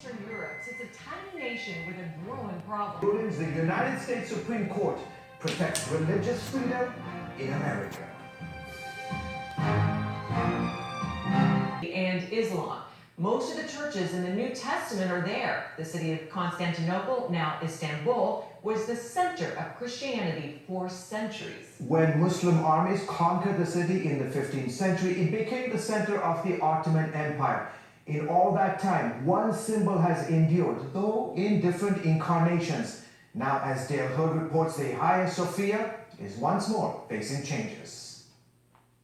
Eastern Europe sits a tiny nation with a growing problem. Rulings the United States Supreme Court protects religious freedom in America. And Islam. Most of the churches in the New Testament are there. The city of Constantinople, now Istanbul, was the center of Christianity for centuries. When Muslim armies conquered the city in the 15th century, it became the center of the Ottoman Empire. In all that time, one symbol has endured, though in different incarnations. Now, as Dale Hurd reports, the Hagia Sophia is once more facing changes.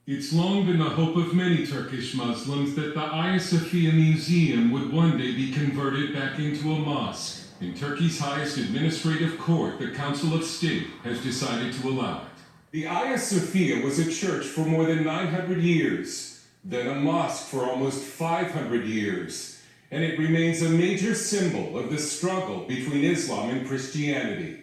It's long been the hope of many Turkish Muslims that the Hagia Sophia Museum would one day be converted back into a mosque. In Turkey's highest administrative court, the Council of State has decided to allow it. The Hagia Sophia was a church for more than 900 years, then a mosque for almost 500 years, and it remains a major symbol of the struggle between Islam and Christianity.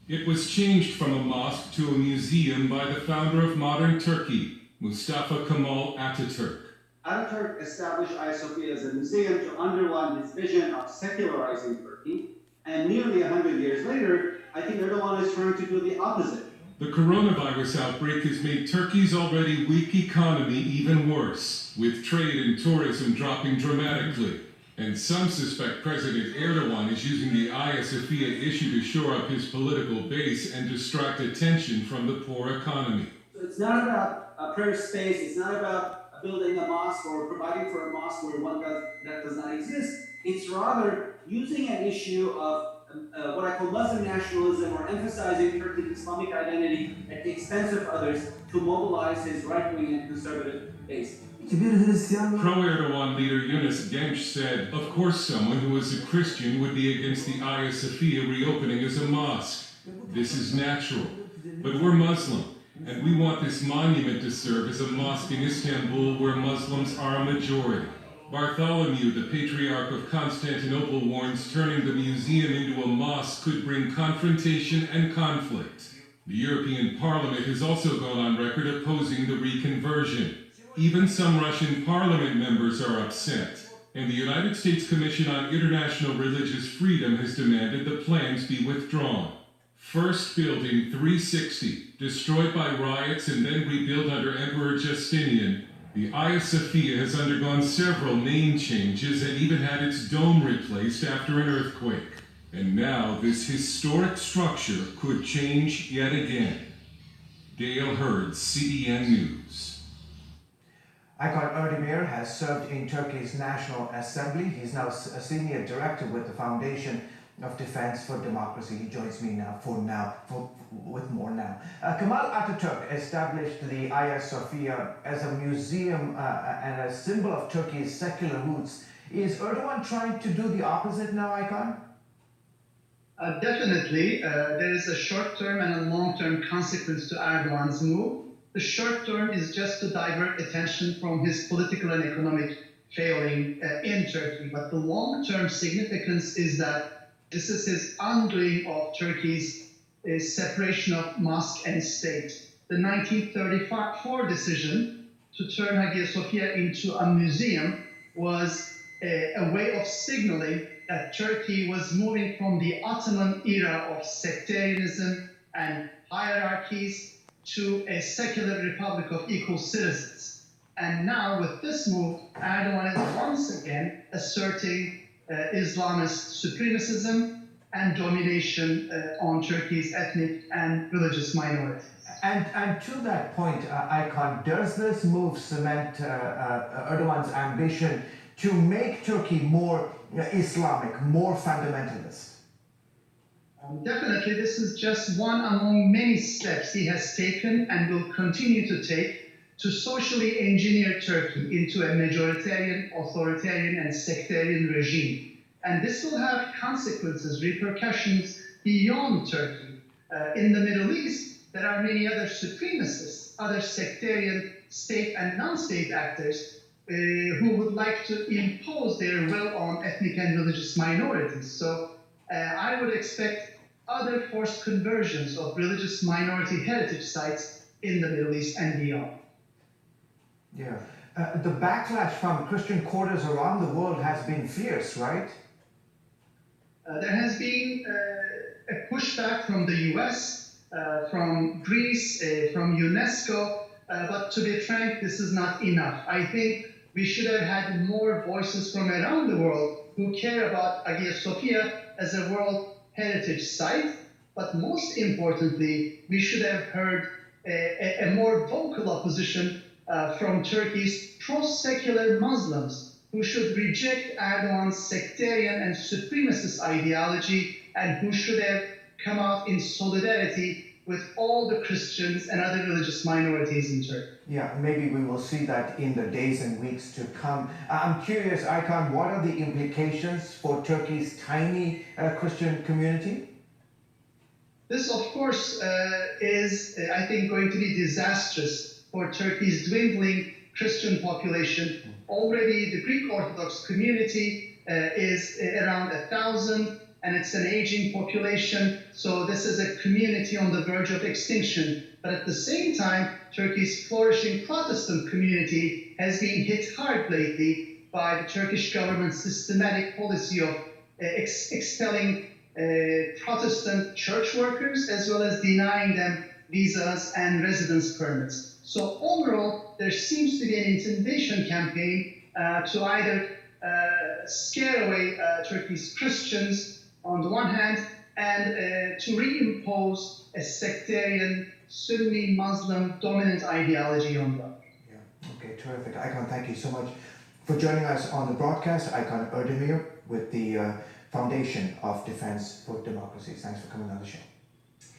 It was changed from a mosque to a museum by the founder of modern Turkey, Mustafa Kemal Atatürk. Atatürk established Hagia Sophia as a museum to underline his vision of secularizing Turkey, and nearly 100 years later, I think Erdogan is trying to do the opposite. The coronavirus outbreak has made Turkey's already weak economy even worse, with trade and tourism dropping dramatically. And some suspect President Erdogan is using the Hagia Sophia issue to shore up his political base and distract attention from the poor economy. So it's not about a prayer space, it's not about building a mosque or providing for a mosque where that does not exist. It's rather using an issue of what I call Muslim nationalism or emphasizing Turkey's Islamic identity at the expense of others to mobilize his right-wing and conservative base. Pro-Erdogan leader Yunus Genç said, of course someone who is a Christian would be against the Hagia Sophia reopening as a mosque. This is natural. But we're Muslim, and we want this monument to serve as a mosque in Istanbul where Muslims are a majority. Bartholomew, the Patriarch of Constantinople, warns turning the museum into a mosque could bring confrontation and conflict. The European Parliament has also gone on record opposing the reconversion. Even some Russian parliament members are upset, and the United States Commission on International Religious Freedom has demanded the plans be withdrawn. First built in 360, destroyed by riots and then rebuilt under Emperor Justinian, the Hagia Sophia has undergone several name changes and even had its dome replaced after an earthquake. And now this historic structure could change yet again. Dale Hurd, CBN News. Aykan Erdemir has served in Turkey's National Assembly. He's now a senior director with the Foundation of Defense for Democracy. He joins me now with more now. Kemal Atatürk established the Hagia Sophia as a museum and a symbol of Turkey's secular roots. Is Erdogan trying to do the opposite now, Aykan? Definitely. There is a short-term and a long-term consequence to Erdogan's move. The short term is just to divert attention from his political and economic failing in Turkey. But the long-term significance is that this is his undoing of Turkey's separation of mosque and state. The 1934 decision to turn Hagia Sophia into a museum was a way of signaling that Turkey was moving from the Ottoman era of sectarianism and hierarchies to a secular republic of equal citizens. And now with this move, Erdogan is once again asserting Islamist supremacism and domination on Turkey's ethnic and religious minorities. And to that point, Aykan, does this move cement Erdogan's ambition to make Turkey more Islamic, more fundamentalist? Definitely, this is just one among many steps he has taken and will continue to take to socially engineer Turkey into a majoritarian, authoritarian, and sectarian regime. And this will have consequences, repercussions beyond Turkey. In the Middle East, there are many other supremacists, other sectarian state and non-state actors who would like to impose their will on ethnic and religious minorities. So I would expect other forced conversions of religious minority heritage sites in the Middle East and beyond. Yeah. The backlash from Christian quarters around the world has been fierce, right? There has been a pushback from the US, from Greece, from UNESCO, but to be frank, this is not enough. I think we should have had more voices from around the world who care about Hagia Sophia as a World Heritage Site, but most importantly, we should have heard a more vocal opposition from Turkey's pro-secular Muslims who should reject Erdogan's sectarian and supremacist ideology and who should have come out in solidarity with all the Christians and other religious minorities in Turkey. Yeah, maybe we will see that in the days and weeks to come. I'm curious, Aykan, what are the implications for Turkey's tiny Christian community? This, of course, is, I think, going to be disastrous for Turkey's dwindling Christian population. Already, the Greek Orthodox community is around 1,000, and it's an aging population. So this is a community on the verge of extinction. But at the same time, Turkey's flourishing Protestant community has been hit hard lately by the Turkish government's systematic policy of expelling Protestant church workers, as well as denying them visas and residence permits. So overall, there seems to be an intimidation campaign to either scare away Turkey's Christians on the one hand, and to reimpose a sectarian Sunni Muslim dominant ideology on the other. Yeah, okay, terrific. Aykan, thank you so much for joining us on the broadcast. Aykan Erdemir with the Foundation of Defense for Democracy. Thanks for coming on the show.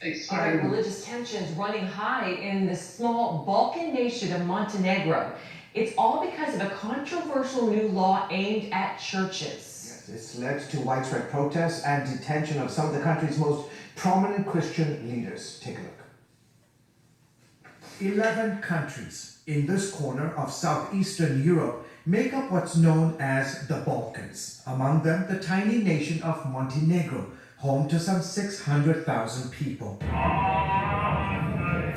Thanks. All right, religious tensions running high in the small Balkan nation of Montenegro. It's all because of a controversial new law aimed at churches. Yes, it's led to widespread protests and detention of some of the country's most prominent Christian leaders. Take a look. 11 countries in this corner of southeastern Europe make up what's known as the Balkans. Among them, the tiny nation of Montenegro, home to some 600,000 people.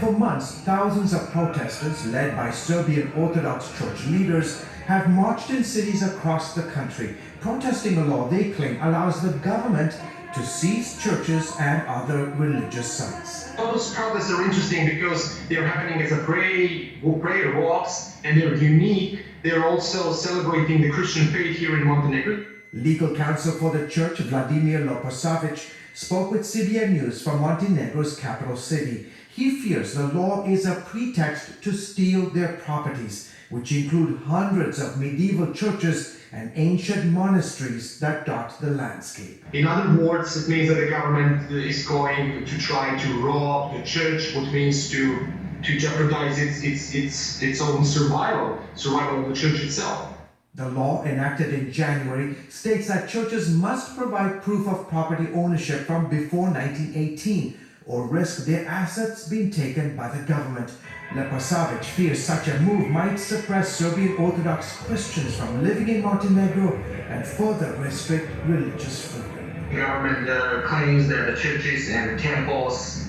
For months, thousands of protesters, led by Serbian Orthodox Church leaders, have marched in cities across the country, protesting a law they claim allows the government to seize churches and other religious sites. Those protests are interesting because they're happening as a prayer walks, and they're unique. They're also celebrating the Christian faith here in Montenegro. Legal counsel for the church, Vladimir Loposavic, spoke with CBN News from Montenegro's capital city. He fears the law is a pretext to steal their properties, which include hundreds of medieval churches and ancient monasteries that dot the landscape. In other words, it means that the government is going to try to rob the church, which means to jeopardize its own survival of the church itself. The law, enacted in January, states that churches must provide proof of property ownership from before 1918 or risk their assets being taken by the government. Leposavic fears such a move might suppress Serbian Orthodox Christians from living in Montenegro and further restrict religious freedom. The government claims that the churches and the temples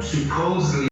supposedly